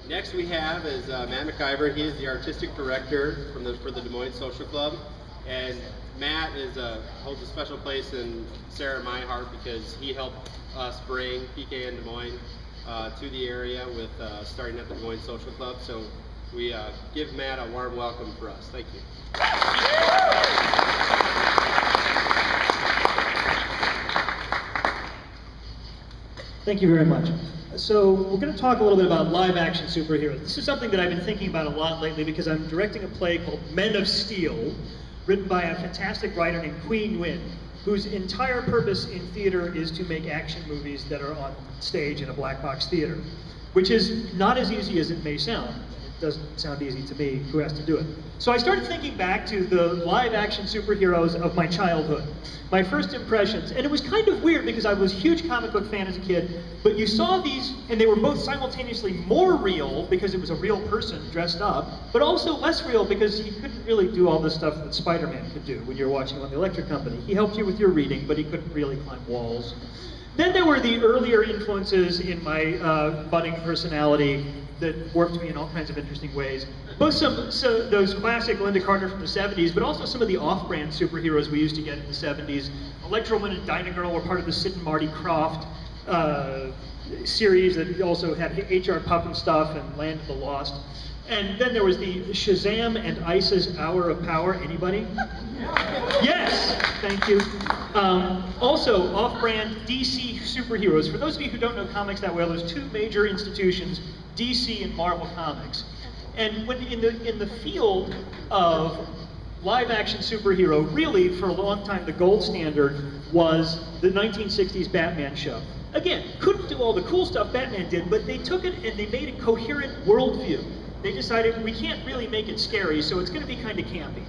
Next we have is Matt McIver. He is the artistic director for the Des Moines Social Club, and Matt holds a special place in Sarah and my heart because he helped us bring PKN Des Moines to the area with starting up the Des Moines Social Club. So we give Matt a warm welcome for us. Thank you. Thank you very much. So we're going to talk a little bit about live action superheroes. This is something that I've been thinking about a lot lately because I'm directing a play called Men of Steel, written by a fantastic writer named Queen Nguyen, whose entire purpose in theater is to make action movies that are on stage in a black box theater, which is not as easy as it may sound. It doesn't sound easy to me, who has to do it. So I started thinking back to the live action superheroes of my childhood, my first impressions, and it was kind of weird because I was a huge comic book fan as a kid, but you saw these and they were both simultaneously more real because it was a real person dressed up, but also less real because he couldn't really do all the stuff that Spider-Man could do when you're watching on the Electric Company. He helped you with your reading, but he couldn't really climb walls. Then there were the earlier influences in my budding personality that warped me in all kinds of interesting ways. Both those classic Linda Carter from the 70s, but also some of the off-brand superheroes we used to get in the 70s. Electro Man and Dyna Girl were part of the Sid and Marty Krofft series that also had H.R. Puff and stuff and Land of the Lost. And then there was the Shazam and Ice's Hour of Power. Anybody? Yes! Thank you. Also, off-brand DC superheroes. For those of you who don't know comics that well, there's two major institutions, DC and Marvel Comics. And when in the field of live-action superhero, really, for a long time, the gold standard was the 1960s Batman show. Again, couldn't do all the cool stuff Batman did, but they took it and they made a coherent worldview. They decided we can't really make it scary, so it's going to be kind of campy.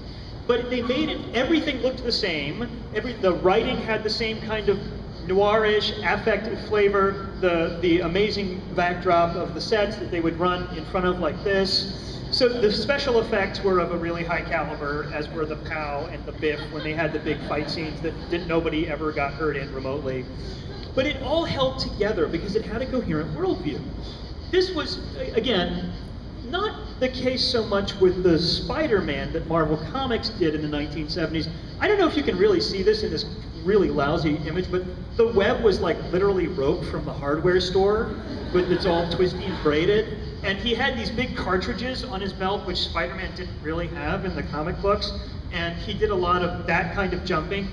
But they made it, everything looked the same, the writing had the same kind of noirish, affective flavor, the amazing backdrop of the sets that they would run in front of like this. So the special effects were of a really high caliber, as were the POW and the Biff when they had the big fight scenes that nobody ever got hurt in remotely. But it all held together because it had a coherent worldview. This was, again, not the case so much with the Spider-Man that Marvel Comics did in the 1970s. I don't know if you can really see this in this really lousy image, but the web was like literally rope from the hardware store, but it's all twisty and braided. And he had these big cartridges on his belt, which Spider-Man didn't really have in the comic books. And he did a lot of that kind of jumping,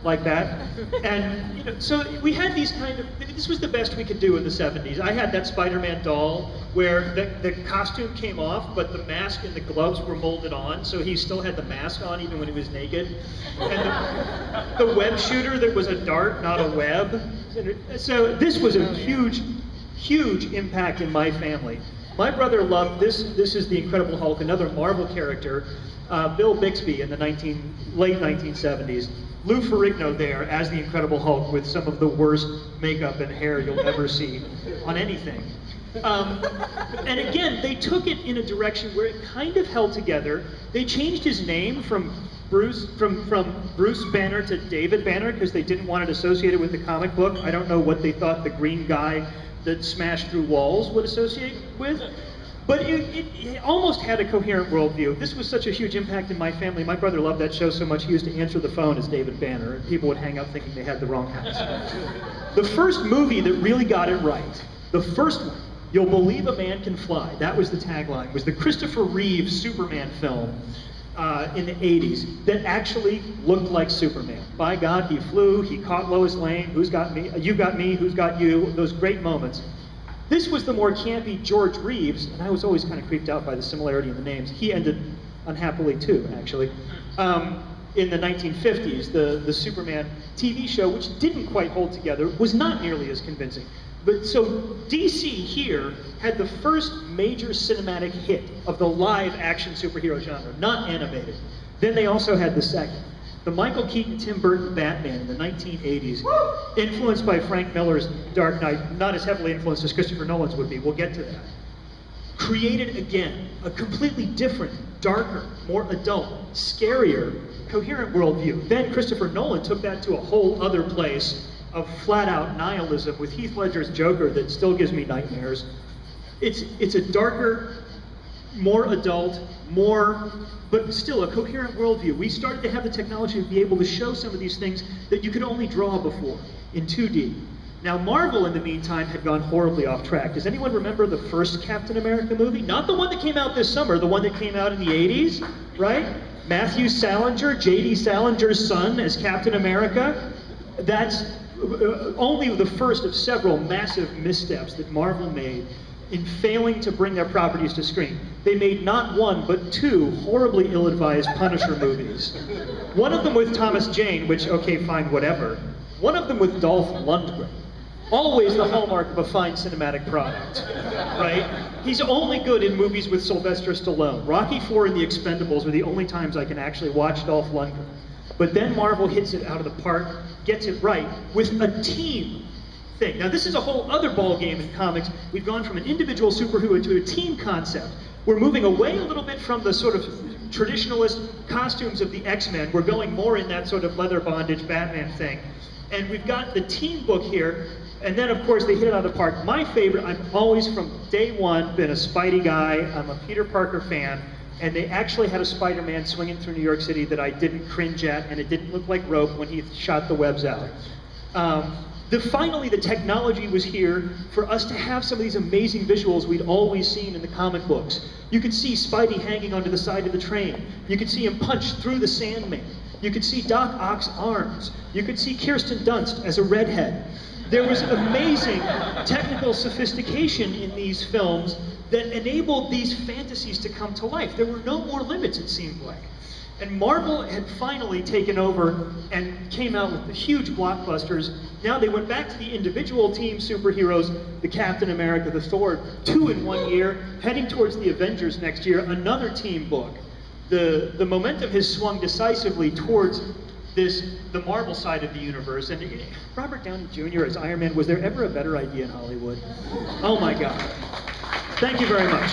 like that. And you know, so we had these kind of, this was the best we could do in the 70s. I had that Spider-Man doll where the costume came off, but the mask and the gloves were molded on, so he still had the mask on even when he was naked. And the web shooter that was a dart, not a web. So this was a huge, huge impact in my family. My brother loved this. This is the Incredible Hulk, another Marvel character. Bill Bixby in the late 1970s. Lou Ferrigno there as the Incredible Hulk with some of the worst makeup and hair you'll ever see on anything. And again, they took it in a direction where it kind of held together. They changed his name from Bruce Banner to David Banner because they didn't want it associated with the comic book. I don't know what they thought the green guy that smashed through walls would associate with. But it almost had a coherent worldview. This was such a huge impact in my family. My brother loved that show so much he used to answer the phone as David Banner, and people would hang up thinking they had the wrong house. The first movie that really got it right, the first one, You'll Believe a Man Can Fly, that was the tagline, was the Christopher Reeve Superman film in the 80s that actually looked like Superman. By God, he flew, he caught Lois Lane, who's got me, you got me, who's got you, those great moments. This was the more campy George Reeves, and I was always kind of creeped out by the similarity in the names. He ended unhappily too, actually. In the 1950s, the Superman TV show, which didn't quite hold together, was not nearly as convincing. But so DC here had the first major cinematic hit of the live action superhero genre, not animated. Then they also had the second. The Michael Keaton, Tim Burton Batman in the 1980s, influenced by Frank Miller's Dark Knight, not as heavily influenced as Christopher Nolan's would be, we'll get to that, created again a completely different, darker, more adult, scarier, coherent worldview. Then Christopher Nolan took that to a whole other place of flat-out nihilism with Heath Ledger's Joker that still gives me nightmares. It's a darker, more adult, but still a coherent worldview. We started to have the technology to be able to show some of these things that you could only draw before in 2D. Now Marvel, in the meantime, had gone horribly off track. Does anyone remember the first Captain America movie? Not the one that came out this summer, the one that came out in the 80s, right? Matthew Salinger, J.D. Salinger's son as Captain America. That's only the first of several massive missteps that Marvel made in failing to bring their properties to screen. They made not one, but two horribly ill-advised Punisher movies. One of them with Thomas Jane, which, okay, fine, whatever. One of them with Dolph Lundgren. Always the hallmark of a fine cinematic product, right? He's only good in movies with Sylvester Stallone. Rocky IV and The Expendables are the only times I can actually watch Dolph Lundgren. But then Marvel hits it out of the park, gets it right, with a team thing. Now this is a whole other ball game in comics. We've gone from an individual superhero to a team concept. We're moving away a little bit from the sort of traditionalist costumes of the X-Men. We're going more in that sort of leather bondage Batman thing. And we've got the team book here. And then, of course, they hit it out of the park. My favorite, I've always, from day one, been a Spidey guy. I'm a Peter Parker fan. And they actually had a Spider-Man swinging through New York City that I didn't cringe at, and it didn't look like rope when he shot the webs out. Finally, the technology was here for us to have some of these amazing visuals we'd always seen in the comic books. You could see Spidey hanging onto the side of the train. You could see him punch through the Sandman. You could see Doc Ock's arms. You could see Kirsten Dunst as a redhead. There was amazing technical sophistication in these films that enabled these fantasies to come to life. There were no more limits, it seemed like. And Marvel had finally taken over and came out with the huge blockbusters. Now they went back to the individual team superheroes, the Captain America, the Thor, 2 in 1 year, heading towards the Avengers next year, another team book. The momentum has swung decisively towards the Marvel side of the universe. And Robert Downey Jr. as Iron Man, was there ever a better idea in Hollywood? Oh my God. Thank you very much.